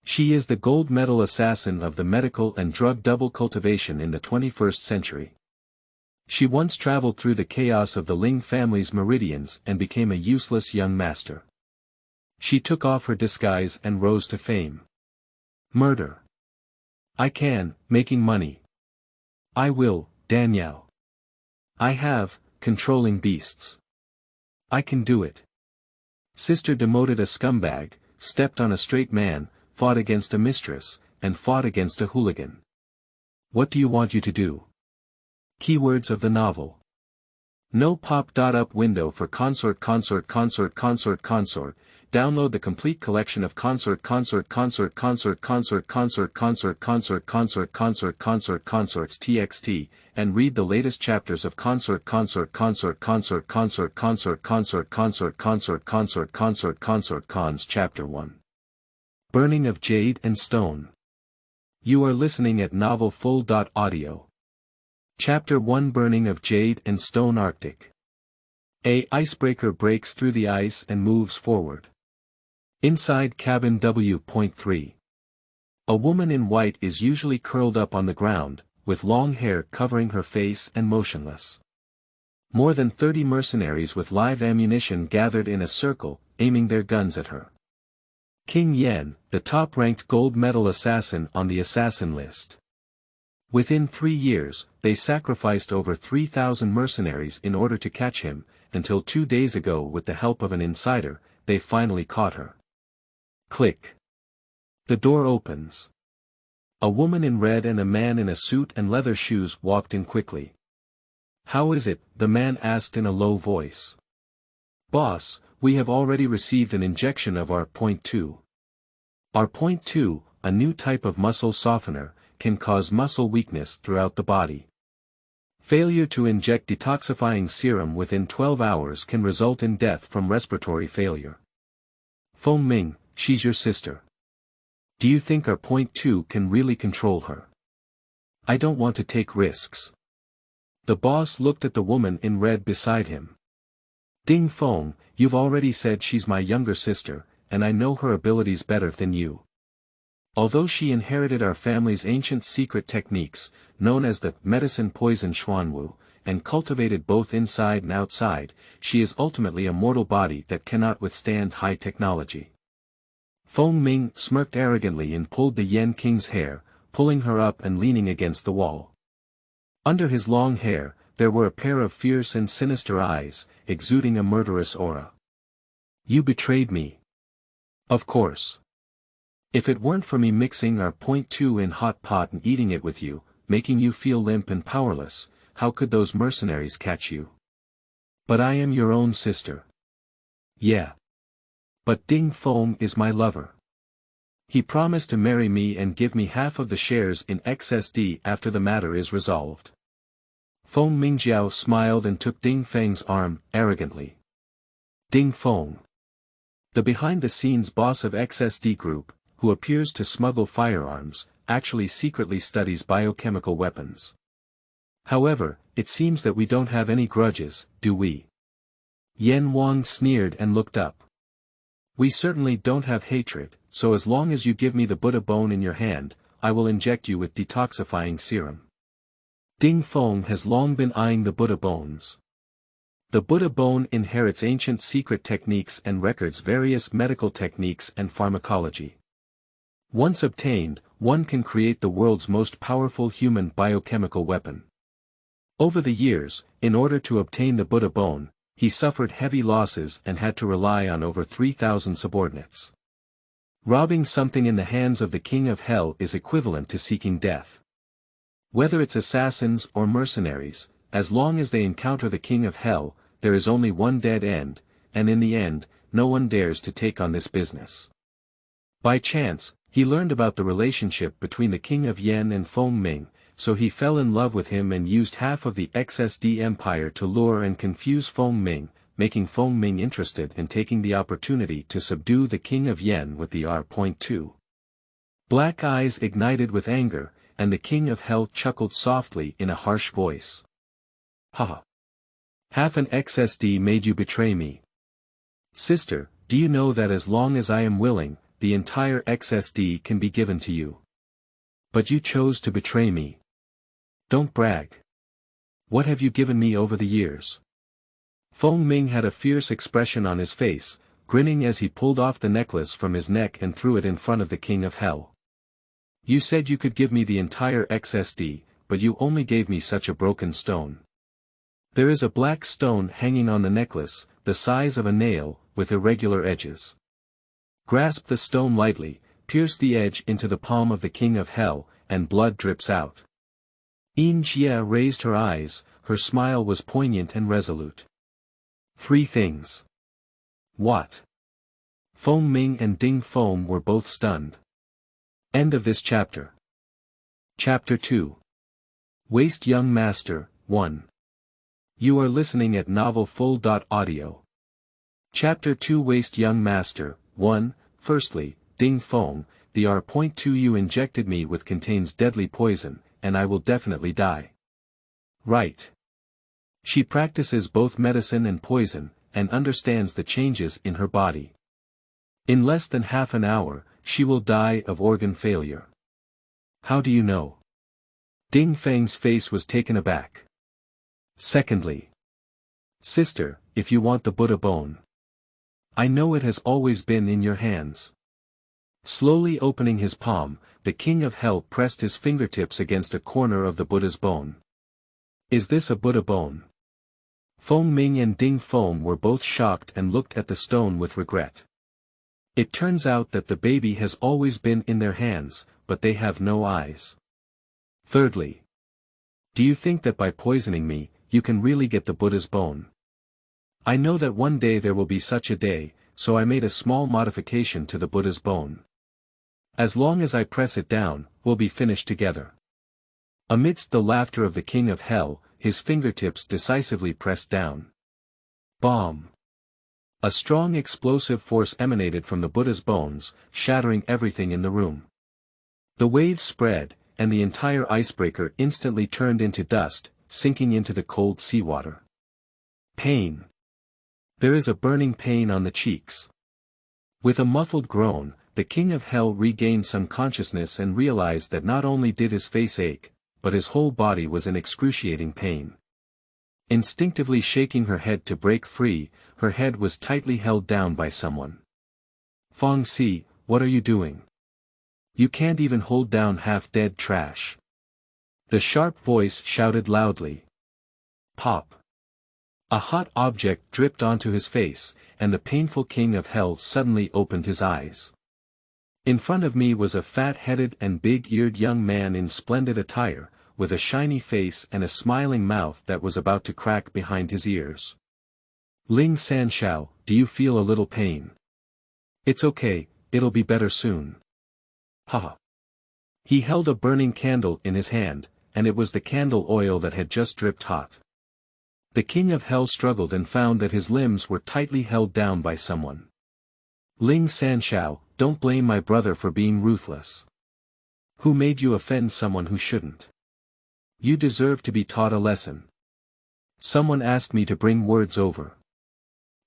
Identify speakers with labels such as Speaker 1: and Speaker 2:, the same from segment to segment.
Speaker 1: She is the gold medal assassin of the medical and drug double cultivation in the 21st century. She once traveled through the chaos of the Ling family's meridians and became a useless young master. She took off her disguise and rose to fame. Murder. I can, making money. I will, Danyao. I have, controlling beasts. I can do it. Sister demoted a scumbag, stepped on a straight man, fought against a mistress, and fought against a hooligan. What do you want you to do? Keywords of the novel. No pop-up window for Consort. Download the complete collection of Consorts txt, and read the latest chapters of Consort. Cons Chapter 1. Burning of Jade and Stone. You are listening at Novel Full.audio. Chapter 1 Burning of Jade and Stone Arctic. A icebreaker breaks through the ice and moves forward. Inside cabin W.3. A woman in white is usually curled up on the ground, with long hair covering her face and motionless. More than 30 mercenaries with live ammunition gathered in a circle, aiming their guns at her. King Yen, the top-ranked gold medal assassin on the assassin list. Within 3 years, they sacrificed over 3,000 mercenaries in order to catch him, until 2 days ago with the help of an insider, they finally caught her. Click. The door opens. A woman in red and a man in a suit and leather shoes walked in quickly. How is it? The man asked in a low voice. Boss, we have already received an injection of our .2. Our .2, a new type of muscle softener, can cause muscle weakness throughout the body. Failure to inject detoxifying serum within 12 hours can result in death from respiratory failure. Feng Ming, she's your sister. Do you think our .2 can really control her? I don't want to take risks. The boss looked at the woman in red beside him. Ding Feng, you've already said she's my younger sister, and I know her abilities better than you. Although she inherited our family's ancient secret techniques, known as the medicine poison Xuanwu, and cultivated both inside and outside, she is ultimately a mortal body that cannot withstand high technology. Feng Ming smirked arrogantly and pulled the Yen King's hair, pulling her up and leaning against the wall. Under his long hair, there were a pair of fierce and sinister eyes, exuding a murderous aura. You betrayed me. Of course. If it weren't for me mixing our .2 in hot pot and eating it with you, making you feel limp and powerless, how could those mercenaries catch you? But I am your own sister. Yeah. But Ding Feng is my lover. He promised to marry me and give me half of the shares in XSD after the matter is resolved. Feng Mingjiao smiled and took Ding Feng's arm, arrogantly. Ding Feng. The behind-the-scenes boss of XSD Group, who appears to smuggle firearms, actually secretly studies biochemical weapons. However, it seems that we don't have any grudges, do we? Yen Wang sneered and looked up. We certainly don't have hatred, so as long as you give me the Buddha bone in your hand, I will inject you with detoxifying serum. Ding Feng has long been eyeing the Buddha bones. The Buddha bone inherits ancient secret techniques and records various medical techniques and pharmacology. Once obtained, one can create the world's most powerful human biochemical weapon. Over the years, in order to obtain the Buddha bone, he suffered heavy losses and had to rely on over 3,000 subordinates. Robbing something in the hands of the King of Hell is equivalent to seeking death. Whether it's assassins or mercenaries, as long as they encounter the King of Hell, there is only one dead end, and in the end, no one dares to take on this business. By chance, he learned about the relationship between the King of Yen and Feng Ming, so he fell in love with him and used half of the XSD Empire to lure and confuse Feng Ming, making Feng Ming interested in taking the opportunity to subdue the King of Yen with the R.2. Black eyes ignited with anger, and the King of Hell chuckled softly in a harsh voice. Haha. Half an XSD made you betray me. Sister, do you know that as long as I am willing, the entire XSD can be given to you. But you chose to betray me. Don't brag. What have you given me over the years? Feng Ming had a fierce expression on his face, grinning as he pulled off the necklace from his neck and threw it in front of the King of Hell. You said you could give me the entire XSD, but you only gave me such a broken stone. There is a black stone hanging on the necklace, the size of a nail, with irregular edges. Grasp the stone lightly, pierce the edge into the palm of the King of Hell, and blood drips out. Yin Jie raised her eyes, her smile was poignant and resolute. 3 things. What? Feng Ming and Ding Feng were both stunned. End of this chapter. Chapter 2. Waste Young Master, 1. You are listening at novelfull.audio. Chapter 2 Waste Young Master, 1. Firstly, Ding Feng, the R.2 you injected me with contains deadly poison, and I will definitely die. Right. She practices both medicine and poison, and understands the changes in her body. In less than half an hour, she will die of organ failure. How do you know? Ding Feng's face was taken aback. Secondly. Sister, if you want the Buddha bone. I know it has always been in your hands. Slowly opening his palm, the King of Hell pressed his fingertips against a corner of the Buddha's bone. Is this a Buddha bone? Feng Ming and Ding Feng were both shocked and looked at the stone with regret. It turns out that the baby has always been in their hands, but they have no eyes. Thirdly. Do you think that by poisoning me, you can really get the Buddha's bone? I know that one day there will be such a day, so I made a small modification to the Buddha's bone. As long as I press it down, we'll be finished together. Amidst the laughter of the King of Hell, his fingertips decisively pressed down. Bomb! A strong explosive force emanated from the Buddha's bones, shattering everything in the room. The wave spread, and the entire icebreaker instantly turned into dust, sinking into the cold seawater. Pain. There is a burning pain on the cheeks. With a muffled groan, the King of Hell regained some consciousness and realized that not only did his face ache, but his whole body was in excruciating pain. Instinctively shaking her head to break free, her head was tightly held down by someone. Feng Si, what are you doing? You can't even hold down half-dead trash. The sharp voice shouted loudly. Pop. A hot object dripped onto his face, and the painful King of Hell suddenly opened his eyes. In front of me was a fat-headed and big-eared young man in splendid attire, with a shiny face and a smiling mouth that was about to crack behind his ears. Ling Sanshao, do you feel a little pain? It's okay, it'll be better soon. Haha. He held a burning candle in his hand, and it was the candle oil that had just dripped hot. The King of Hell struggled and found that his limbs were tightly held down by someone. Ling Sanshao, don't blame my brother for being ruthless. Who made you offend someone who shouldn't? You deserve to be taught a lesson. Someone asked me to bring words over.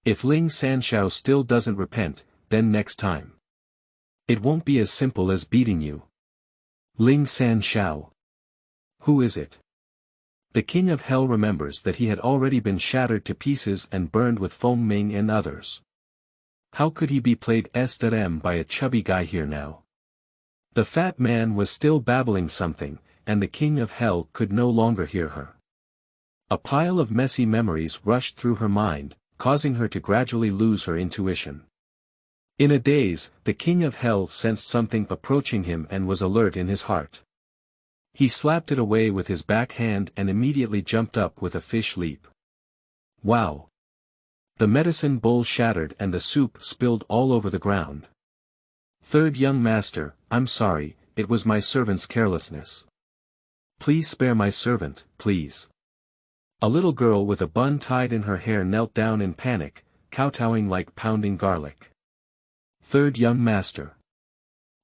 Speaker 1: If Ling Sanshao still doesn't repent, then next time. It won't be as simple as beating you. Ling Sanshao. Who is it? The King of Hell remembers that he had already been shattered to pieces and burned with Feng Ming and others. How could he be played SDM by a chubby guy here now? The fat man was still babbling something, and the King of Hell could no longer hear her. A pile of messy memories rushed through her mind, causing her to gradually lose her intuition. In a daze, the King of Hell sensed something approaching him and was alert in his heart. He slapped it away with his back hand and immediately jumped up with a fish leap. Wow! The medicine bowl shattered and the soup spilled all over the ground. Third young master, I'm sorry, it was my servant's carelessness. Please spare my servant, please. A little girl with a bun tied in her hair knelt down in panic, kowtowing like pounding garlic. Third young master.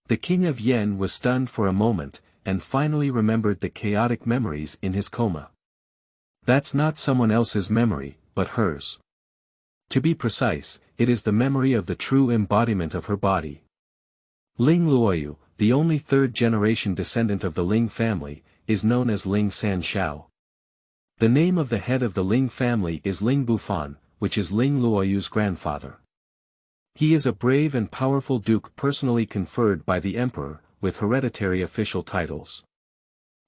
Speaker 1: The King of Yen was stunned for a moment, and finally remembered the chaotic memories in his coma. That's not someone else's memory, but hers. To be precise, it is the memory of the true embodiment of her body. Ling Luoyu, the only third-generation descendant of the Ling family, is known as Ling San Xiao. The name of the head of the Ling family is Ling Bufan, which is Ling Luoyu's grandfather. He is a brave and powerful duke personally conferred by the emperor, with hereditary official titles.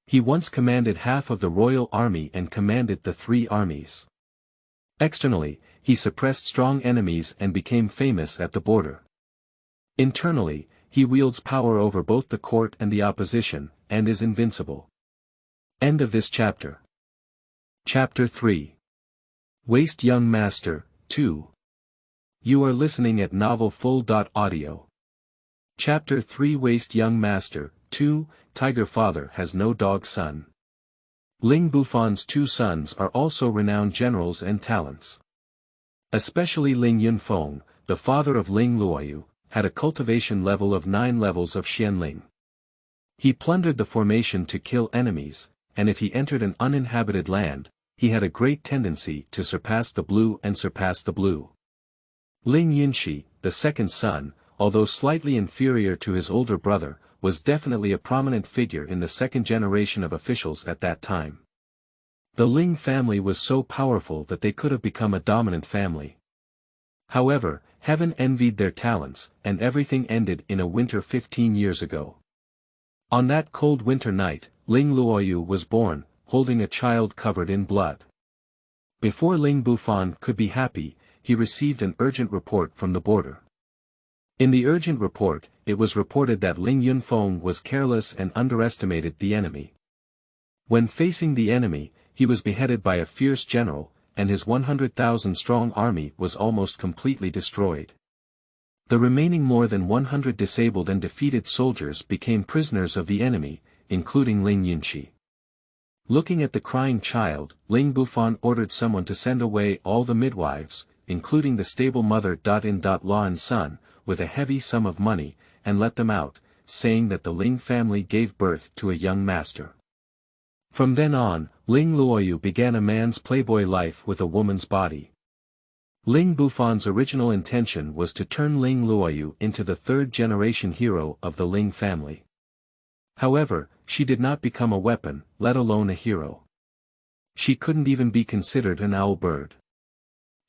Speaker 1: He once commanded half of the royal army and commanded the three armies. Externally, he suppressed strong enemies and became famous at the border. Internally, he wields power over both the court and the opposition, and is invincible. End of this chapter. Chapter 3. Waste Young Master, 2. You are listening at novelfull.audio. Chapter 3 Waste Young Master, 2, Tiger Father has no dog son. Ling Bufan's two sons are also renowned generals and talents. Especially Ling Yunfeng, the father of Ling Luoyu, had a cultivation level of 9 levels of Xianling. He plundered the formation to kill enemies, and if he entered an uninhabited land, he had a great tendency to surpass the blue and surpass the blue. Ling Yunxi, the second son, although slightly inferior to his older brother, was definitely a prominent figure in the second generation of officials at that time. The Ling family was so powerful that they could have become a dominant family. However, heaven envied their talents, and everything ended in a winter 15 years ago. On that cold winter night, Ling Luoyu was born, holding a child covered in blood. Before Ling Bufan could be happy, he received an urgent report from the border. In the urgent report, it was reported that Ling Yunfeng was careless and underestimated the enemy. When facing the enemy, he was beheaded by a fierce general, and his 100,000-strong army was almost completely destroyed. The remaining more than 100 disabled and defeated soldiers became prisoners of the enemy, including Ling Yunxi. Looking at the crying child, Ling Bufan ordered someone to send away all the midwives, including the stable mother-in-law and son, with a heavy sum of money, and let them out, saying that the Ling family gave birth to a young master. From then on, Ling Luoyu began a man's playboy life with a woman's body. Ling Bufan's original intention was to turn Ling Luoyu into the third-generation hero of the Ling family. However, she did not become a weapon, let alone a hero. She couldn't even be considered an owl bird.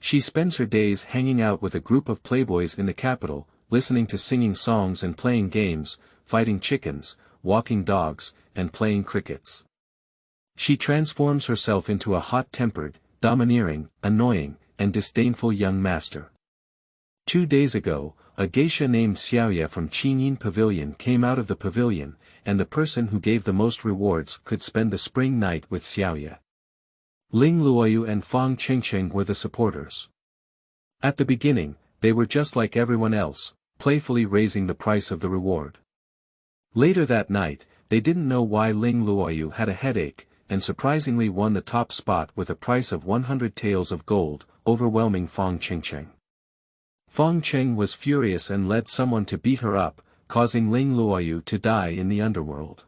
Speaker 1: She spends her days hanging out with a group of playboys in the capital, listening to singing songs and playing games, fighting chickens, walking dogs, and playing crickets. She transforms herself into a hot-tempered, domineering, annoying, and disdainful young master. 2 days ago, a geisha named Xiaoya from Qinyin Pavilion came out of the pavilion, and the person who gave the most rewards could spend the spring night with Xiaoya. Ling Luoyu and Fang Qingqing were the supporters. At the beginning, they were just like everyone else, playfully raising the price of the reward. Later that night, they didn't know why Ling Luoyu had a headache, and surprisingly won the top spot with a price of 100 taels of gold, overwhelming Fang Qingqing. Fang Qing was furious and led someone to beat her up, causing Ling Luoyu to die in the underworld.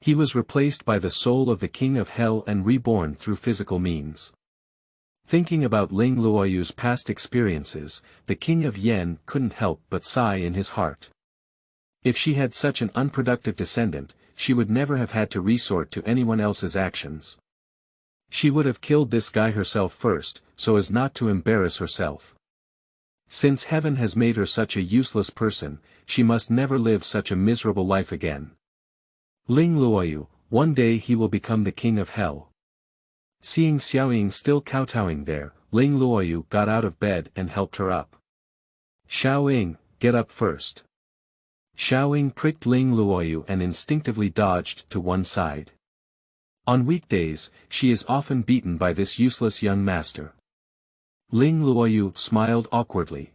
Speaker 1: He was replaced by the soul of the king of hell and reborn through physical means. Thinking about Ling Luoyu's past experiences, the king of Yen couldn't help but sigh in his heart. If she had such an unproductive descendant, she would never have had to resort to anyone else's actions. She would have killed this guy herself first, so as not to embarrass herself. Since heaven has made her such a useless person, she must never live such a miserable life again. Ling Luoyu, one day he will become the king of hell. Seeing Xiaoying still kowtowing there, Ling Luoyu got out of bed and helped her up. Xiaoying, get up first. Xiaoying pricked Ling Luoyu and instinctively dodged to one side. On weekdays, she is often beaten by this useless young master. Ling Luoyu smiled awkwardly.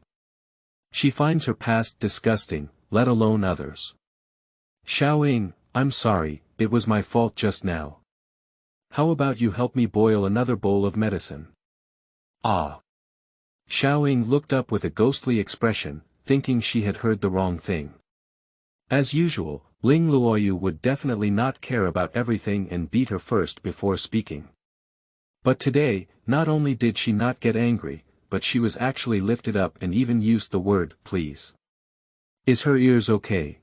Speaker 1: She finds her past disgusting, let alone others. Xiaoying, I'm sorry, it was my fault just now. How about you help me boil another bowl of medicine? Ah. Xiaoying looked up with a ghostly expression, thinking she had heard the wrong thing. As usual, Ling Luoyu would definitely not care about everything and beat her first before speaking. But today, not only did she not get angry, but she was actually lifted up and even used the word, please. Is her ears okay?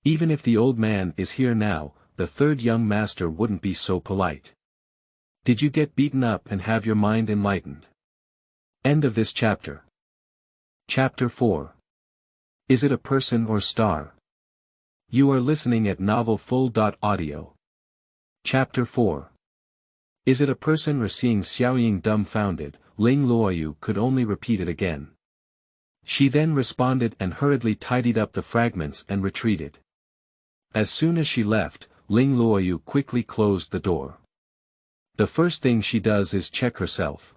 Speaker 1: Even if the old man is here now, the third young master wouldn't be so polite. Did you get beaten up and have your mind enlightened? End of this chapter. Chapter 4. Is it a person or star? You are listening at novelfull.audio. Chapter 4. Is it a person or seeing Xiaoying dumbfounded, Ling Luoyu could only repeat it again. She then responded and hurriedly tidied up the fragments and retreated. As soon as she left, Ling Luoyu quickly closed the door. The first thing she does is check herself.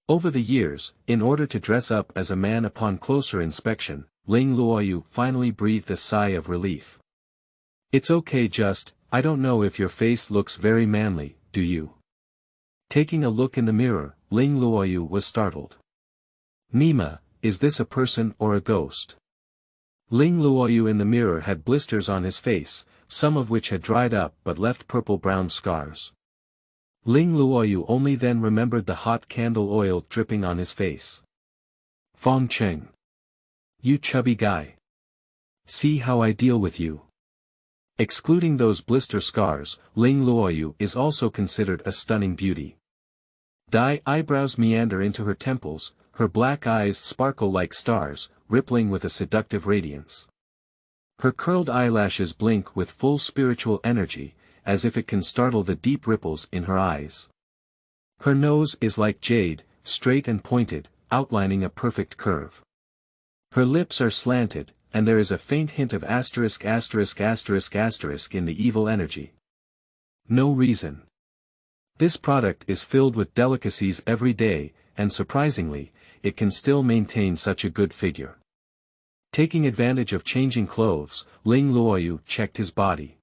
Speaker 1: Over the years, in order to dress up as a man upon closer inspection, Ling Luoyu finally breathed a sigh of relief. It's okay, just, I don't know if your face looks very manly, do you? Taking a look in the mirror, Ling Luoyu was startled. Nima, is this a person or a ghost? Ling Luoyu in the mirror had blisters on his face, some of which had dried up but left purple-brown scars. Ling Luoyu only then remembered the hot candle oil dripping on his face. Fong Cheng. You chubby guy. See how I deal with you. Excluding those blister scars, Ling Luoyu is also considered a stunning beauty. Eyebrows meander into her temples, her black eyes sparkle like stars, rippling with a seductive radiance. Her curled eyelashes blink with full spiritual energy, as if it can startle the deep ripples in her eyes. Her nose is like jade, straight and pointed, outlining a perfect curve. Her lips are slanted, and there is a faint hint of asterisk in the evil energy. No reason. This product is filled with delicacies every day, and surprisingly, it can still maintain such a good figure. Taking advantage of changing clothes, Ling Luoyu checked his body.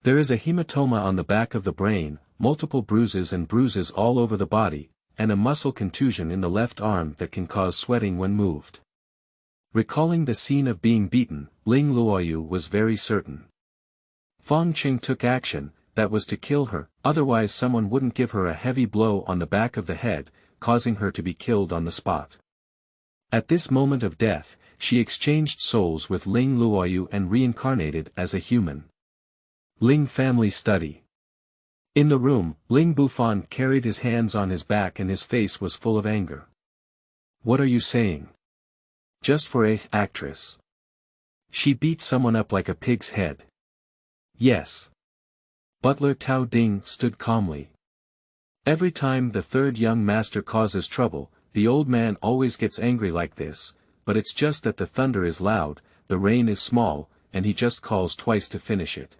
Speaker 1: There is a hematoma on the back of the brain, multiple bruises all over the body, and a muscle contusion in the left arm that can cause sweating when moved. Recalling the scene of being beaten, Ling Luoyu was very certain. Fong Cheng took action, that was to kill her, otherwise someone wouldn't give her a heavy blow on the back of the head, causing her to be killed on the spot. At this moment of death, she exchanged souls with Ling Luoyu and reincarnated as a human. Ling family study. In the room, Ling Bufan carried his hands on his back and his face was full of anger. What are you saying? Just for a actress. She beat someone up like a pig's head. Yes. Butler Tao Ding stood calmly. Every time the third young master causes trouble, the old man always gets angry like this, but it's just that the thunder is loud, the rain is small, and he just calls twice to finish it.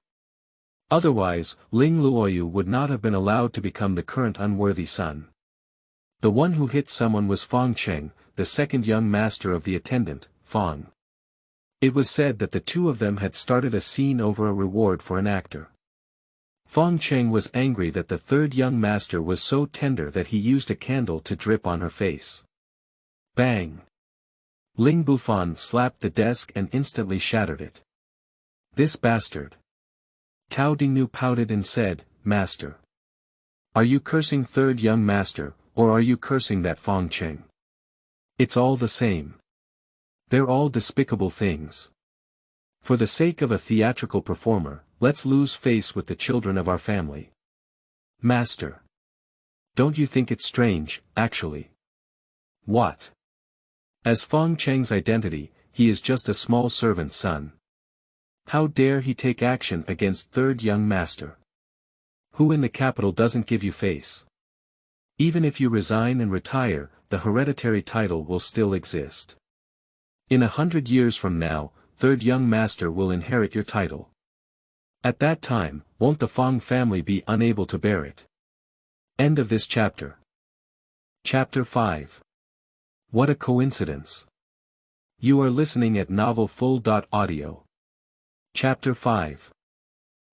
Speaker 1: Otherwise, Ling Luoyu would not have been allowed to become the current unworthy son. The one who hit someone was Fong Cheng, the second young master of the attendant, Fong. It was said that the two of them had started a scene over a reward for an actor. Fong Cheng was angry that the third young master was so tender that he used a candle to drip on her face. Bang! Ling Bufan slapped the desk and instantly shattered it. This bastard! Tao Dingnu pouted and said, Master. Are you cursing third young master, or are you cursing that Fong Cheng? It's all the same. They're all despicable things. For the sake of a theatrical performer, let's lose face with the children of our family. Master. Don't you think it's strange, actually? What? As Fong Cheng's identity, he is just a small servant's son. How dare he take action against third young master? Who in the capital doesn't give you face? Even if you resign and retire, the hereditary title will still exist. In 100 years from now, third young master will inherit your title. At that time, won't the Fong family be unable to bear it? End of this chapter. Chapter 5. What a coincidence. You are listening at novelfull.audio. Chapter 5.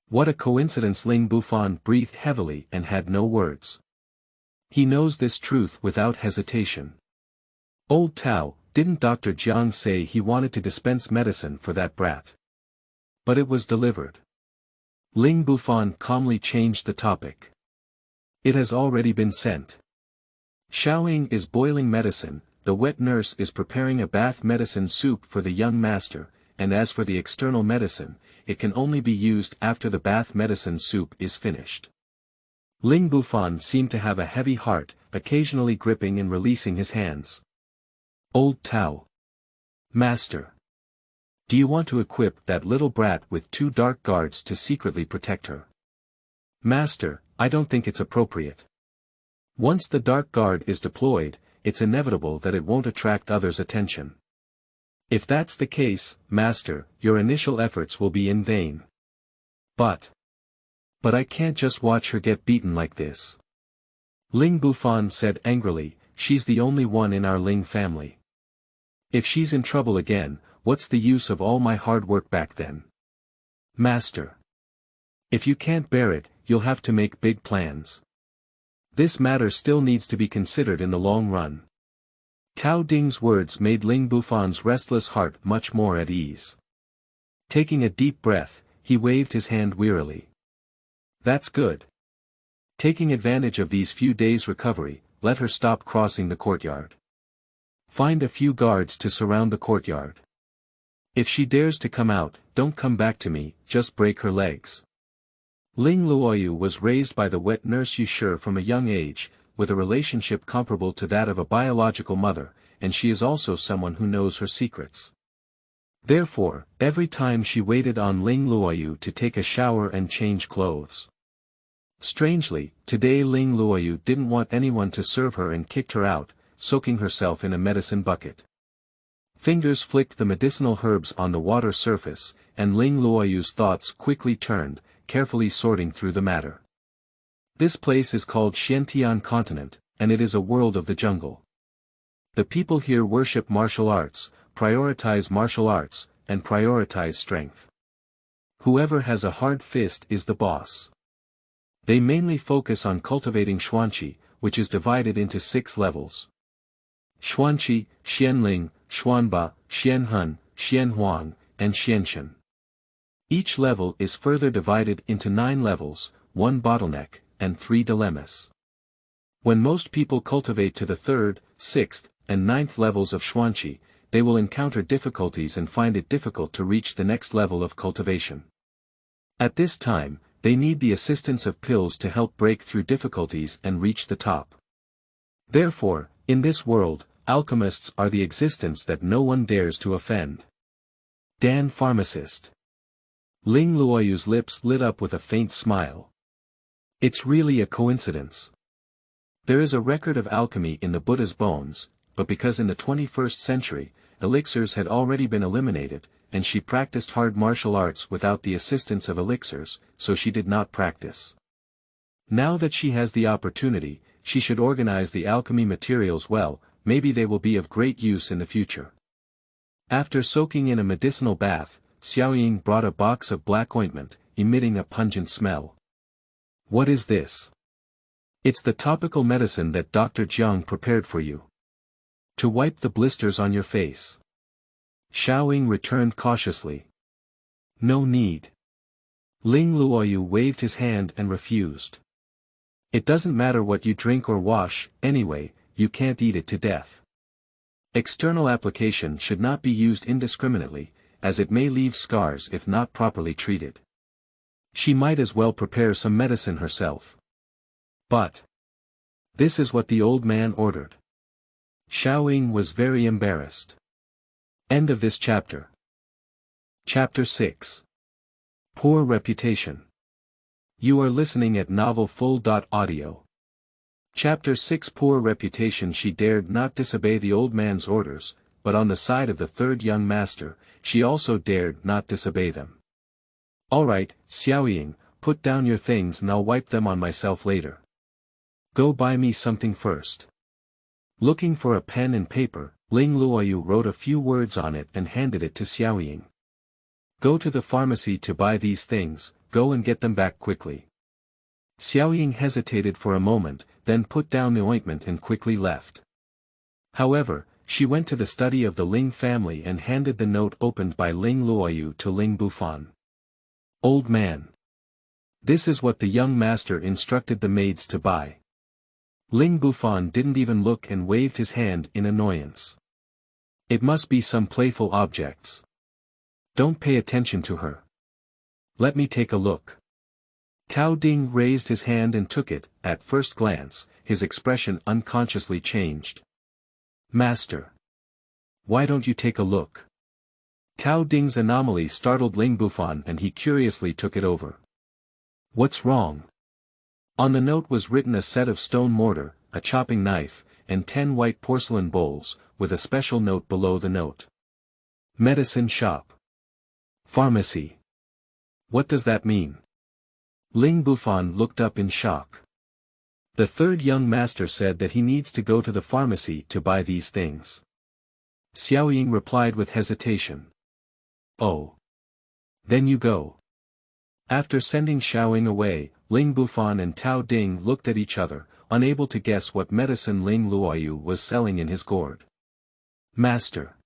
Speaker 1: What a coincidence. Ling Bufan breathed heavily and had no words. He knows this truth without hesitation. Old Tao, didn't Dr. Jiang say he wanted to dispense medicine for that brat? But it was delivered. Ling Bufan calmly changed the topic. It has already been sent. Xiaoying is boiling medicine, the wet nurse is preparing a bath medicine soup for the young master, and as for the external medicine, it can only be used after the bath medicine soup is finished. Ling Bufan seemed to have a heavy heart, occasionally gripping and releasing his hands. Old Tao. Master. Do you want to equip that little brat with 2 dark guards to secretly protect her? Master, I don't think it's appropriate. Once the dark guard is deployed, it's inevitable that it won't attract others' attention. If that's the case, Master, your initial efforts will be in vain. But I can't just watch her get beaten like this. Ling Bufan said angrily, she's the only one in our Ling family. If she's in trouble again, what's the use of all my hard work back then? Master. If you can't bear it, you'll have to make big plans. This matter still needs to be considered in the long run. Tao Ding's words made Ling Bufan's restless heart much more at ease. Taking a deep breath, he waved his hand wearily. That's good. Taking advantage of these few days' recovery, let her stop crossing the courtyard. Find a few guards to surround the courtyard. If she dares to come out, don't come back to me, just break her legs. Ling Luoyu was raised by the wet nurse Yunxi from a young age, with a relationship comparable to that of a biological mother, and she is also someone who knows her secrets. Therefore, every time she waited on Ling Luoyu to take a shower and change clothes. Strangely, today Ling Luoyu didn't want anyone to serve her and kicked her out, soaking herself in a medicine bucket. Fingers flicked the medicinal herbs on the water surface, and Ling Luoyu's thoughts quickly turned, carefully sorting through the matter. This place is called Xiantian Continent, and it is a world of the jungle. The people here worship martial arts, prioritize martial arts, and prioritize strength. Whoever has a hard fist is the boss. They mainly focus on cultivating Xuanqi, which is divided into 6 levels. Xuanqi, Xianling, Xuanba, Xianhun, Xianhuang, and Xianshen. Each level is further divided into 9 levels, 1 bottleneck, and 3 dilemmas. When most people cultivate to the 3rd, 6th, and 9th levels of Xuanqi, they will encounter difficulties and find it difficult to reach the next level of cultivation. At this time, they need the assistance of pills to help break through difficulties and reach the top. Therefore, in this world, alchemists are the existence that no one dares to offend. Dan Pharmacist. Ling Luoyu's lips lit up with a faint smile. It's really a coincidence. There is a record of alchemy in the Buddha's bones, but because in the 21st century, elixirs had already been eliminated, and she practiced hard martial arts without the assistance of elixirs, so she did not practice. Now that she has the opportunity, she should organize the alchemy materials well, maybe they will be of great use in the future. After soaking in a medicinal bath, Xiaoying brought a box of black ointment, emitting a pungent smell. What is this? It's the topical medicine that Dr. Jiang prepared for you. To wipe the blisters on your face. Xiaoying returned cautiously. No need. Ling Luoyu waved his hand and refused. It doesn't matter what you drink or wash, anyway, you can't eat it to death. External application should not be used indiscriminately, as it may leave scars if not properly treated. She might as well prepare some medicine herself. But this is what the old man ordered. Xiaoying was very embarrassed. End of this chapter. Chapter 6. Poor Reputation. You are listening at novelfull.audio. Chapter 6. Poor Reputation. She dared not disobey the old man's orders, but on the side of the 3rd young master, she also dared not disobey them. Alright, Xiaoying, put down your things and I'll wipe them on myself later. Go buy me something first. Looking for a pen and paper, Ling Luoyu wrote a few words on it and handed it to Xiaoying. Go to the pharmacy to buy these things, go and get them back quickly. Xiaoying hesitated for a moment, then put down the ointment and quickly left. However, she went to the study of the Ling family and handed the note opened by Ling Luoyu to Ling Bufan. Old man. This is what the young master instructed the maids to buy. Ling Bufan didn't even look and waved his hand in annoyance. It must be some playful objects. Don't pay attention to her. Let me take a look. Tao Ding raised his hand and took it. At first glance, his expression unconsciously changed. Master. Why don't you take a look? Tao Ding's anomaly startled Ling Bufan and he curiously took it over. What's wrong? On the note was written a set of stone mortar, a chopping knife, and 10 white porcelain bowls, with a special note below the note. Medicine shop. Pharmacy. What does that mean? Ling Bufan looked up in shock. The third young master said that he needs to go to the pharmacy to buy these things. Xiaoying replied with hesitation. Oh. Then you go. After sending Xiaoying away, Ling Bufan and Tao Ding looked at each other, unable to guess what medicine Ling Luoyu was selling in his gourd. Master.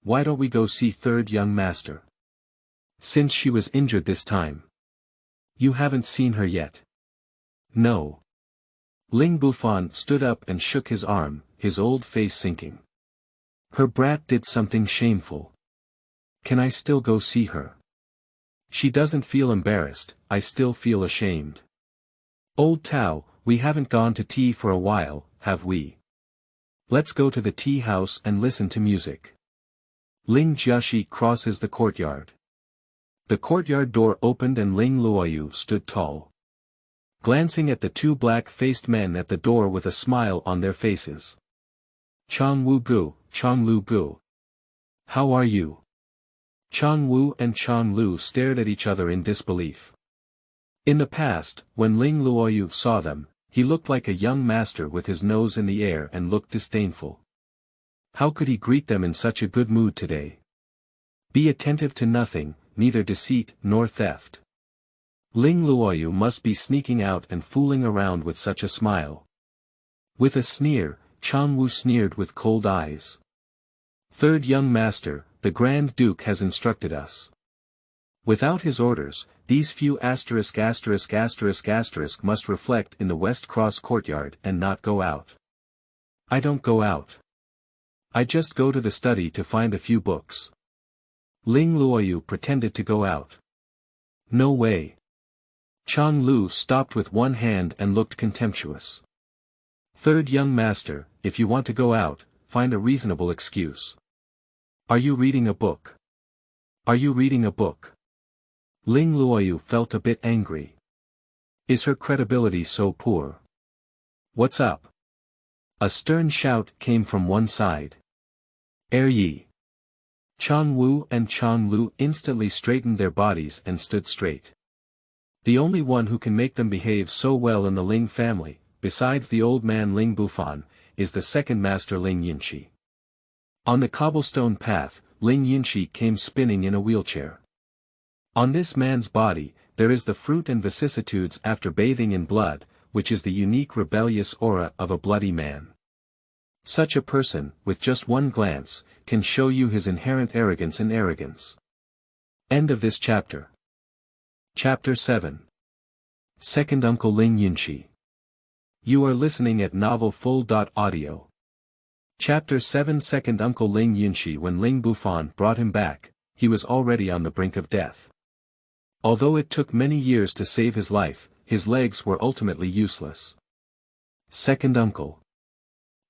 Speaker 1: Why don't we go see third young master? Since she was injured this time. You haven't seen her yet. No. Ling Bufan stood up and shook his arm, his old face sinking. Her brat did something shameful. Can I still go see her? She doesn't feel embarrassed, I still feel ashamed. Old Tao, we haven't gone to tea for a while, have we? Let's go to the tea house and listen to music. Ling Jiaxi crosses the courtyard. The courtyard door opened and Ling Luoyu stood tall. Glancing at the two black-faced men at the door with a smile on their faces. Chang Wu Gu, Chang Lu Gu. How are you? Chang Wu and Chang Lu stared at each other in disbelief. In the past, when Ling Luoyu saw them, he looked like a young master with his nose in the air and looked disdainful. How could he greet them in such a good mood today? Be attentive to nothing, neither deceit nor theft. Ling Luoyu must be sneaking out and fooling around with such a smile. With a sneer, Chang Wu sneered with cold eyes. Third young master, the Grand Duke has instructed us. Without his orders, these few must reflect in the West Cross courtyard and not go out. I don't go out. I just go to the study to find a few books. Ling Luoyu pretended to go out. No way. Chang Lu stopped with one hand and looked contemptuous. Third young master, if you want to go out, find a reasonable excuse. Are you reading a book? Are you reading a book? Ling Luoyu felt a bit angry. Is her credibility so poor? What's up? A stern shout came from one side. Yi. Chang Wu and Chang Lu instantly straightened their bodies and stood straight. The only one who can make them behave so well in the Ling family, besides the old man Ling Bufan, is the second master Ling Yunxi. On the cobblestone path, Ling Yunxi came spinning in a wheelchair. On this man's body, there is the fruit and vicissitudes after bathing in blood, which is the unique rebellious aura of a bloody man. Such a person, with just one glance, can show you his inherent arrogance and arrogance. End of this chapter. Chapter 7. Second Uncle Ling Yunxi. You are listening at novelfull.audio. Chapter 7. Second Uncle Ling Yunxi. When Ling Bufan brought him back, he was already on the brink of death. Although it took many years to save his life, his legs were ultimately useless. Second Uncle.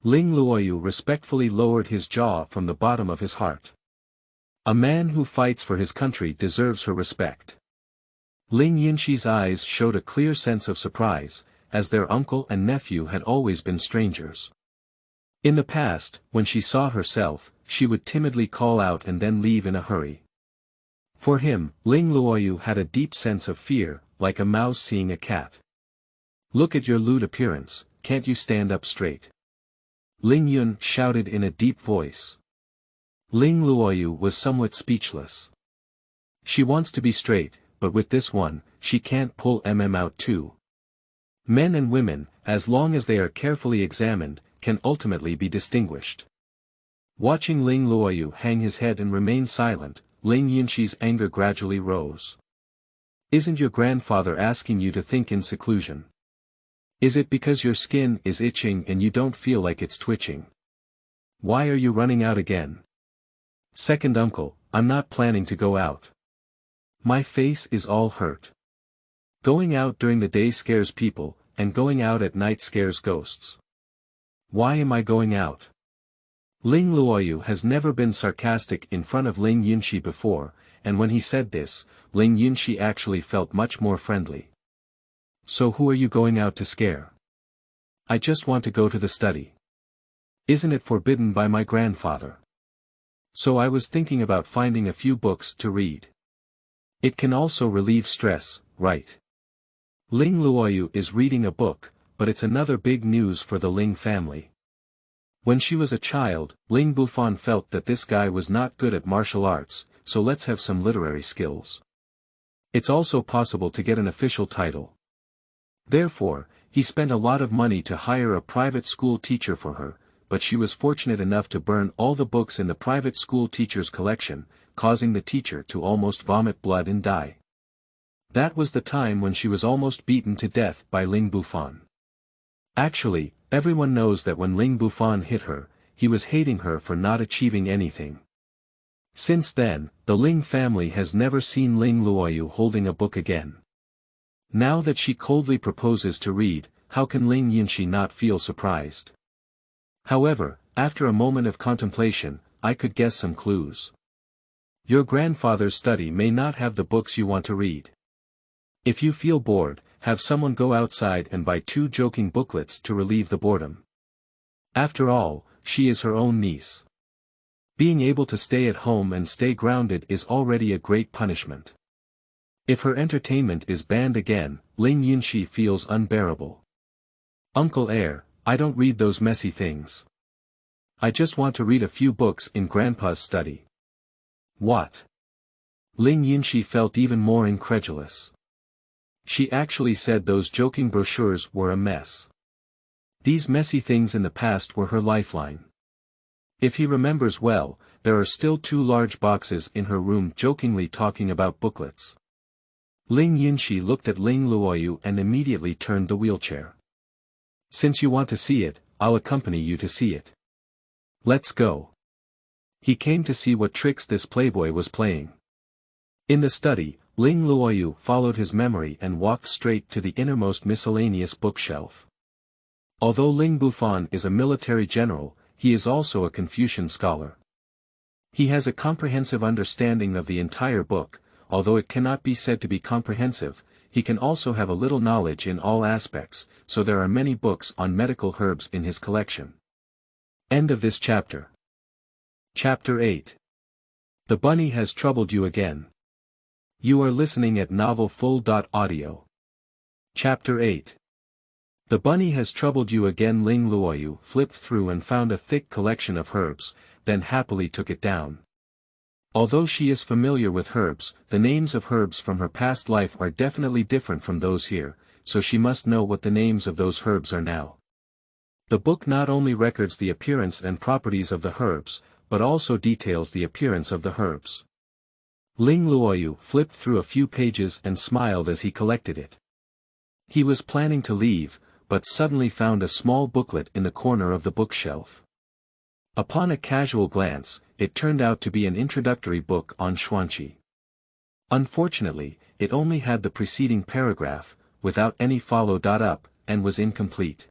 Speaker 1: Ling Luoyu respectfully lowered his jaw from the bottom of his heart. A man who fights for his country deserves her respect. Ling Yunxi's eyes showed a clear sense of surprise, as their uncle and nephew had always been strangers. In the past, when she saw herself, she would timidly call out and then leave in a hurry. For him, Ling Luoyu had a deep sense of fear, like a mouse seeing a cat. Look at your lewd appearance, can't you stand up straight? Ling Yun shouted in a deep voice. Ling Luoyu was somewhat speechless. She wants to be straight, but with this one, she can't pull out too. Men and women, as long as they are carefully examined, can ultimately be distinguished. Watching Ling Luoyu hang his head and remain silent, Ling Yunxi's anger gradually rose. Isn't your grandfather asking you to think in seclusion? Is it because your skin is itching and you don't feel like it's twitching? Why are you running out again? Second uncle, I'm not planning to go out. My face is all hurt. Going out during the day scares people, and going out at night scares ghosts. Why am I going out? Ling Luoyu has never been sarcastic in front of Ling Yunxi before, and when he said this, Ling Yunxi actually felt much more friendly. So who are you going out to scare? I just want to go to the study. Isn't it forbidden by my grandfather? So I was thinking about finding a few books to read. It can also relieve stress, right? Ling Luoyu is reading a book, but it's another big news for the Ling family. When she was a child, Ling Bufan felt that this guy was not good at martial arts, so let's have some literary skills. It's also possible to get an official title. Therefore, he spent a lot of money to hire a private school teacher for her, but she was fortunate enough to burn all the books in the private school teacher's collection, causing the teacher to almost vomit blood and die. That was the time when she was almost beaten to death by Ling Bufan. Actually, everyone knows that when Ling Bufan hit her, he was hating her for not achieving anything. Since then, the Ling family has never seen Ling Luoyu holding a book again. Now that she coldly proposes to read, how can Ling Yunxi not feel surprised? However, after a moment of contemplation, I could guess some clues. Your grandfather's study may not have the books you want to read. If you feel bored, have someone go outside and buy 2 joking booklets to relieve the boredom. After all, she is her own niece. Being able to stay at home and stay grounded is already a great punishment. If her entertainment is banned again, Ling Yunxi feels unbearable. Uncle Heir, I don't read those messy things. I just want to read a few books in Grandpa's study. What? Ling Yunxi felt even more incredulous. She actually said those joking brochures were a mess. These messy things in the past were her lifeline. If he remembers well, there are still 2 large boxes in her room jokingly talking about booklets. Ling Yunxi looked at Ling Luoyu and immediately turned the wheelchair. Since you want to see it, I'll accompany you to see it. Let's go. He came to see what tricks this playboy was playing. In the study, Ling Luoyu followed his memory and walked straight to the innermost miscellaneous bookshelf. Although Ling Bufan is a military general, he is also a Confucian scholar. He has a comprehensive understanding of the entire book. Although it cannot be said to be comprehensive, he can also have a little knowledge in all aspects, so there are many books on medical herbs in his collection. End of this chapter. Chapter 8. The bunny has troubled you again. You are listening at novelfull.audio. Chapter 8. The bunny has troubled you again. Ling Luoyu flipped through and found a thick collection of herbs, then happily took it down. Although she is familiar with herbs, the names of herbs from her past life are definitely different from those here, so she must know what the names of those herbs are now. The book not only records the appearance and properties of the herbs, but also details the appearance of the herbs. Ling Luoyu flipped through a few pages and smiled as he collected it. He was planning to leave, but suddenly found a small booklet in the corner of the bookshelf. Upon a casual glance, it turned out to be an introductory book on Xuanqi. Unfortunately, it only had the preceding paragraph, without any follow-up, and was incomplete.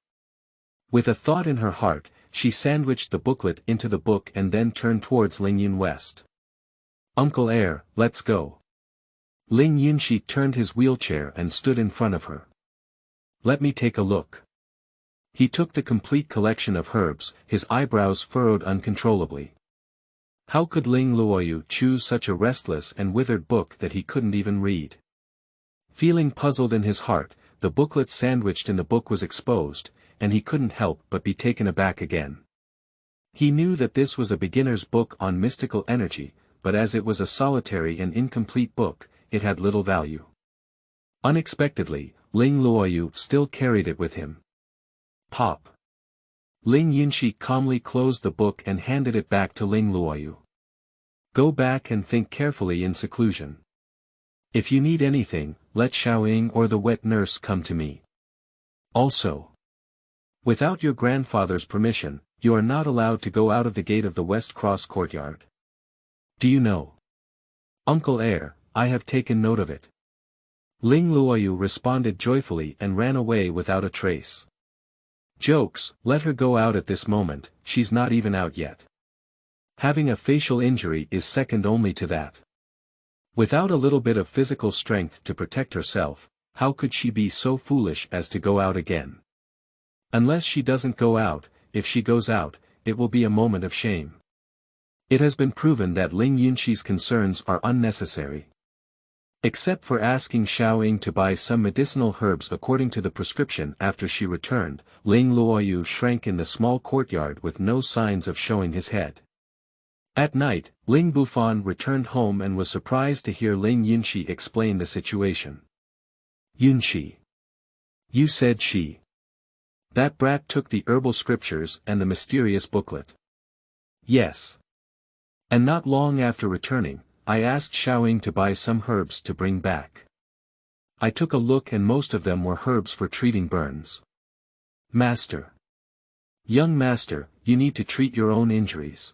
Speaker 1: With a thought in her heart, she sandwiched the booklet into the book and then turned towards Ling Yun West. Uncle Heir, let's go. Ling Yunxi turned his wheelchair and stood in front of her. Let me take a look. He took the complete collection of herbs, his eyebrows furrowed uncontrollably. How could Ling Luoyu choose such a restless and withered book that he couldn't even read? Feeling puzzled in his heart, the booklet sandwiched in the book was exposed, and he couldn't help but be taken aback again. He knew that this was a beginner's book on mystical energy, but as it was a solitary and incomplete book, it had little value. Unexpectedly, Ling Luoyu still carried it with him. Pop. Ling Yunxi calmly closed the book and handed it back to Ling Luoyu. Go back and think carefully in seclusion. If you need anything, let Xiaoying or the wet nurse come to me. Also, without your grandfather's permission, you are not allowed to go out of the gate of the West Cross courtyard. Do you know? Uncle Heir, I have taken note of it. Ling Luoyu responded joyfully and ran away without a trace. Jokes, let her go out at this moment, she's not even out yet. Having a facial injury is second only to that. Without a little bit of physical strength to protect herself, how could she be so foolish as to go out again? Unless she doesn't go out, if she goes out, it will be a moment of shame. It has been proven that Ling Yunxi's concerns are unnecessary. Except for asking Xiaoying to buy some medicinal herbs according to the prescription after she returned, Ling Luoyu shrank in the small courtyard with no signs of showing his head. At night, Ling Bufan returned home and was surprised to hear Ling Yunxi explain the situation. Yunxi. You said she. That brat took the herbal scriptures and the mysterious booklet. Yes. And not long after returning, I asked Xiaoying to buy some herbs to bring back. I took a look and most of them were herbs for treating burns. Master. Young master, you need to treat your own injuries.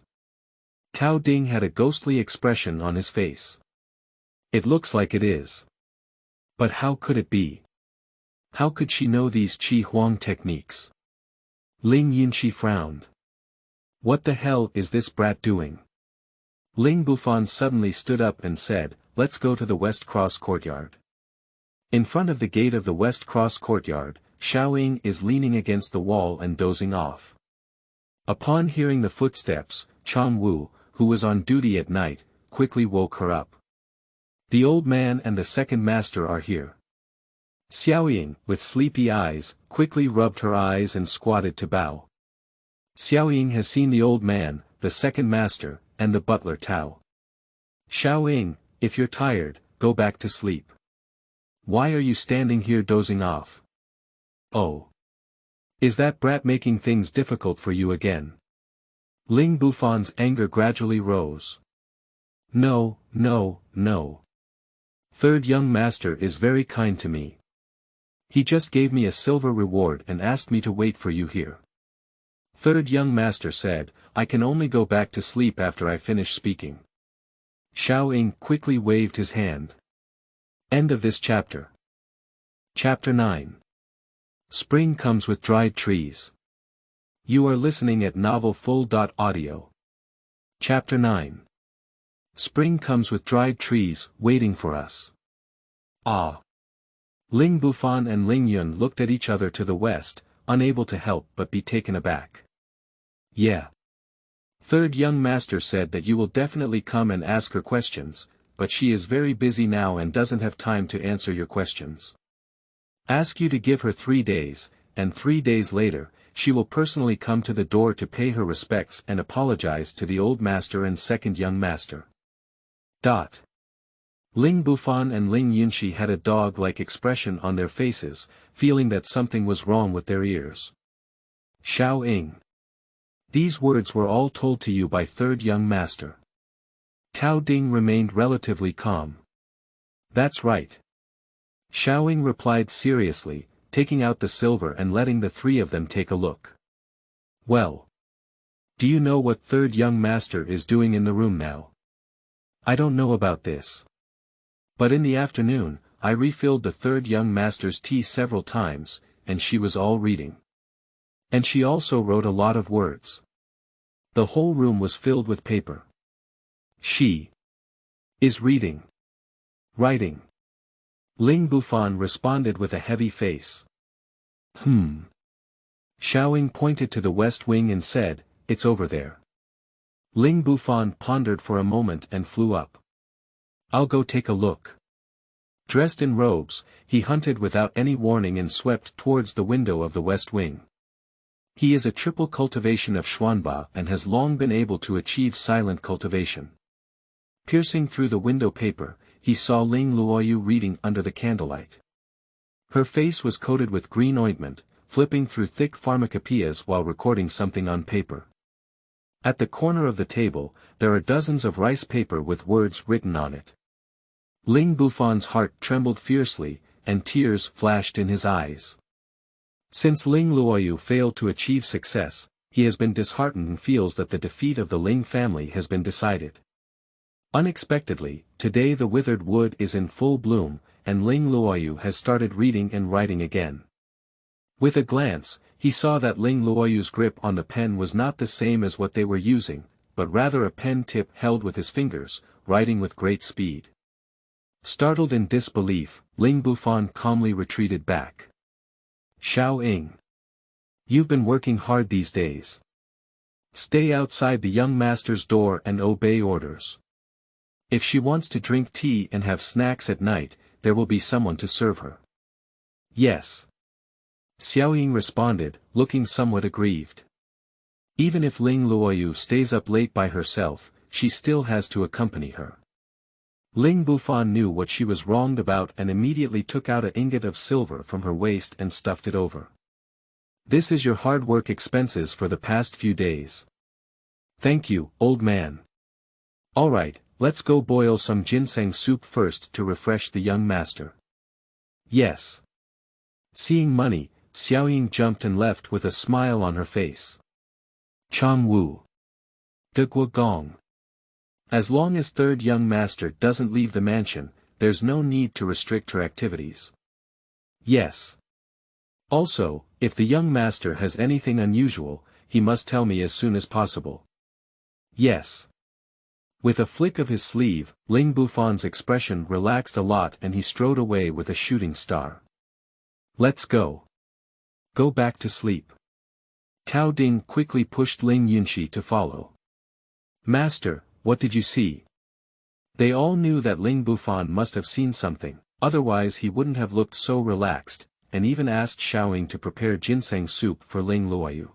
Speaker 1: Tao Ding had a ghostly expression on his face. It looks like it is. But how could it be? How could she know these Qi Huang techniques? Ling Yunxi frowned. What the hell is this brat doing? Ling Bufan suddenly stood up and said, let's go to the West Cross courtyard. In front of the gate of the West Cross courtyard, Xiaoying is leaning against the wall and dozing off. Upon hearing the footsteps, Chang Wu, who was on duty at night, quickly woke her up. The old man and the second master are here. Xiaoying, with sleepy eyes, quickly rubbed her eyes and squatted to bow. Xiaoying has seen the old man, the second master, and the butler Tao. Xiaoying, if you're tired, go back to sleep. Why are you standing here dozing off? Oh. Is that brat making things difficult for you again? Ling Bufan's anger gradually rose. No, no, no. Third young master is very kind to me. He just gave me a silver reward and asked me to wait for you here. Third young master said, I can only go back to sleep after I finish speaking. Xiaoying quickly waved his hand. End of this chapter. Chapter 9. Spring comes with dried trees. You are listening at novelfull.audio. Chapter 9. Spring comes with dried trees, waiting for us. Ah. Ling Bufan and Ling Yun looked at each other to the west, unable to help but be taken aback. Yeah. Third young master said that you will definitely come and ask her questions, but she is very busy now and doesn't have time to answer your questions. Ask you to give her 3 days, and 3 days later, she will personally come to the door to pay her respects and apologize to the old master and second young master. Ling Bufan and Ling Yunxi had a dog-like expression on their faces, feeling that something was wrong with their ears. Xiaoying. These words were all told to you by third young master. Tao Ding remained relatively calm. That's right. Xiaoying replied seriously, taking out the silver and letting the three of them take a look. Well. Do you know what third young master is doing in the room now? I don't know about this. But in the afternoon, I refilled the third young master's tea several times, and she was all reading. And she also wrote a lot of words. The whole room was filled with paper. She is reading. Writing. Ling Bufan responded with a heavy face. Xiaoying pointed to the west wing and said, it's over there. Ling Bufan pondered for a moment and flew up. I'll go take a look. Dressed in robes, he hunted without any warning and swept towards the window of the west wing. He is a triple cultivation of Xuanba and has long been able to achieve silent cultivation. Piercing through the window paper, he saw Ling Luoyu reading under the candlelight. Her face was coated with green ointment, flipping through thick pharmacopoeias while recording something on paper. At the corner of the table, there are dozens of rice paper with words written on it. Ling Bufan's heart trembled fiercely, and tears flashed in his eyes. Since Ling Luoyu failed to achieve success, he has been disheartened and feels that the defeat of the Ling family has been decided. Unexpectedly, today the withered wood is in full bloom, and Ling Luoyu has started reading and writing again. With a glance, he saw that Ling Luoyu's grip on the pen was not the same as what they were using, but rather a pen tip held with his fingers, writing with great speed. Startled in disbelief, Ling Bufan calmly retreated back. Xiao Ying. You've been working hard these days. Stay outside the young master's door and obey orders. If she wants to drink tea and have snacks at night, there will be someone to serve her. Yes. Xiao Ying responded, looking somewhat aggrieved. Even if Ling Luoyu stays up late by herself, she still has to accompany her. Ling Bufan knew what she was wronged about and immediately took out an ingot of silver from her waist and stuffed it over. This is your hard work expenses for the past few days. Thank you, old man. Alright, let's go boil some ginseng soup first to refresh the young master. Yes. Seeing money, Xiao Ying jumped and left with a smile on her face. Chang Wu. De Gua Gong. As long as third young master doesn't leave the mansion, there's no need to restrict her activities. Yes. Also, if the young master has anything unusual, he must tell me as soon as possible. Yes. With a flick of his sleeve, Ling Bufan's expression relaxed a lot and he strode away with a shooting star. Let's go. Go back to sleep. Tao Ding quickly pushed Ling Yunxi to follow. Master, what did you see? They all knew that Ling Bufan must have seen something, otherwise he wouldn't have looked so relaxed, and even asked Xiao Ying to prepare ginseng soup for Ling Luoyu.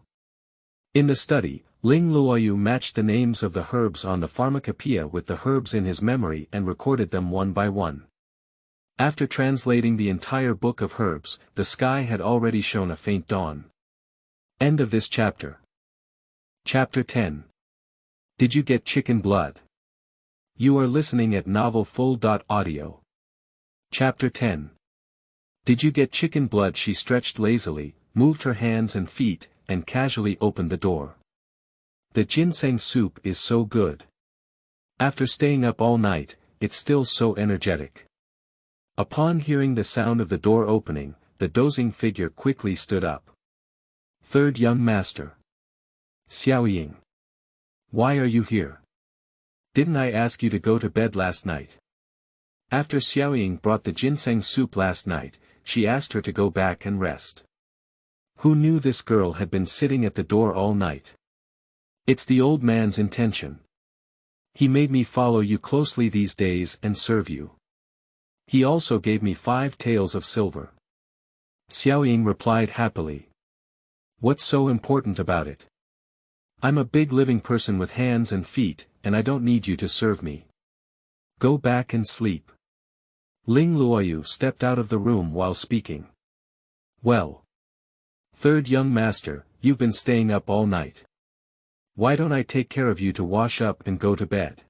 Speaker 1: In the study, Ling Luoyu matched the names of the herbs on the pharmacopoeia with the herbs in his memory and recorded them one by one. After translating the entire book of herbs, the sky had already shown a faint dawn. End of this chapter. Chapter 10. Did you get chicken blood? You are listening at novelfull.audio. Chapter 10. Did you get chicken blood? She stretched lazily, moved her hands and feet, and casually opened the door. The ginseng soup is so good. After staying up all night, it's still so energetic. Upon hearing the sound of the door opening, the dozing figure quickly stood up. Third young master. Xiao Ying. Why are you here? Didn't I ask you to go to bed last night? After Xiao Ying brought the ginseng soup last night, she asked her to go back and rest. Who knew this girl had been sitting at the door all night? It's the old man's intention. He made me follow you closely these days and serve you. He also gave me 5 taels of silver. Xiao Ying replied happily. What's so important about it? I'm a big living person with hands and feet, and I don't need you to serve me. Go back and sleep. Ling Luoyu stepped out of the room while speaking. Well. Third young master, you've been staying up all night. Why don't I take care of you to wash up and go to bed?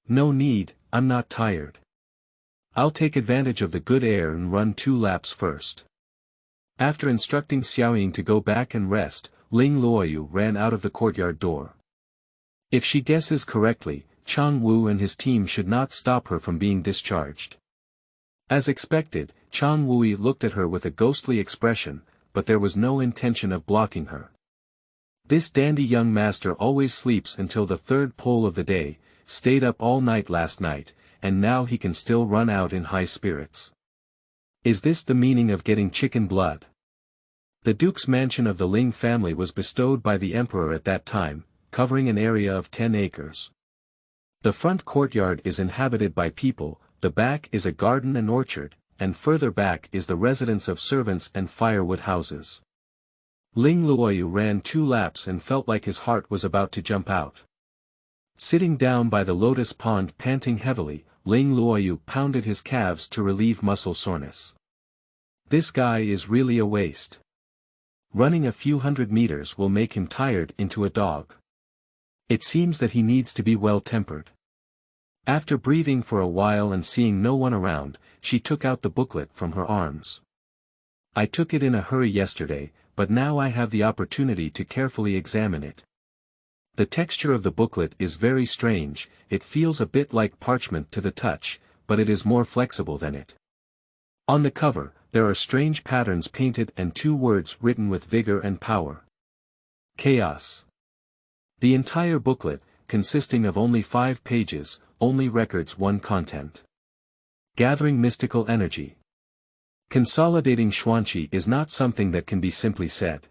Speaker 1: No need, I'm not tired. I'll take advantage of the good air and run 2 laps first. After instructing Xiao Ying to go back and rest, Ling Luoyu ran out of the courtyard door. If she guesses correctly, Chang Wu and his team should not stop her from being discharged. As expected, Chang Wui looked at her with a ghostly expression, but there was no intention of blocking her. This dandy young master always sleeps until the 3rd pole of the day, stayed up all night last night, and now he can still run out in high spirits. Is this the meaning of getting chicken blood? The duke's mansion of the Ling family was bestowed by the emperor at that time, covering an area of 10 acres. The front courtyard is inhabited by people, the back is a garden and orchard, and further back is the residence of servants and firewood houses. Ling Luoyu ran 2 laps and felt like his heart was about to jump out. Sitting down by the lotus pond panting heavily, Ling Luoyu pounded his calves to relieve muscle soreness. This guy is really a waste. Running a few hundred meters will make him tired into a dog. It seems that he needs to be well-tempered. After breathing for a while and seeing no one around, she took out the booklet from her arms. I took it in a hurry yesterday, but now I have the opportunity to carefully examine it. The texture of the booklet is very strange, it feels a bit like parchment to the touch, but it is more flexible than it. On the cover, there are strange patterns painted and 2 words written with vigor and power. Chaos. The entire booklet, consisting of only 5 pages, only records one content. Gathering mystical energy. Consolidating Xuanqi is not something that can be simply said.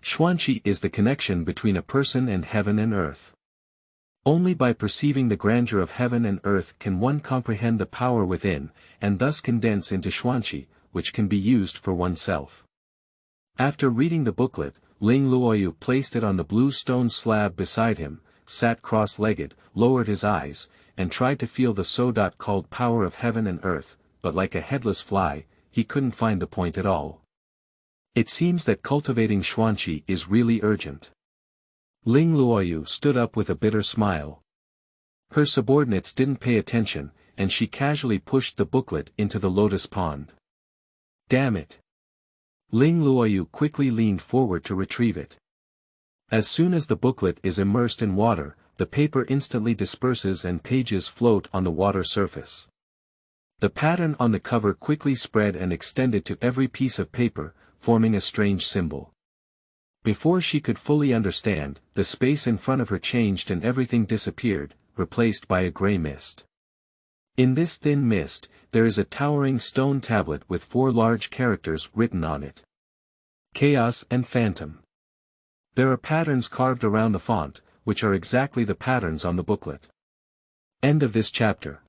Speaker 1: Xuanqi is the connection between a person and heaven and earth. Only by perceiving the grandeur of heaven and earth can one comprehend the power within, and thus condense into Xuanqi, which can be used for oneself. After reading the booklet, Ling Luoyu placed it on the blue stone slab beside him, sat cross-legged, lowered his eyes, and tried to feel the so-called power of heaven and earth, but like a headless fly, he couldn't find the point at all. It seems that cultivating Xuanqi is really urgent. Ling Luoyu stood up with a bitter smile. Her subordinates didn't pay attention, and she casually pushed the booklet into the lotus pond. Damn it! Ling Luoyu quickly leaned forward to retrieve it. As soon as the booklet is immersed in water, the paper instantly disperses and pages float on the water surface. The pattern on the cover quickly spread and extended to every piece of paper, forming a strange symbol. Before she could fully understand, the space in front of her changed and everything disappeared, replaced by a gray mist. In this thin mist, there is a towering stone tablet with 4 large characters written on it. Chaos and Phantom. There are patterns carved around the font, which are exactly the patterns on the booklet. End of this chapter.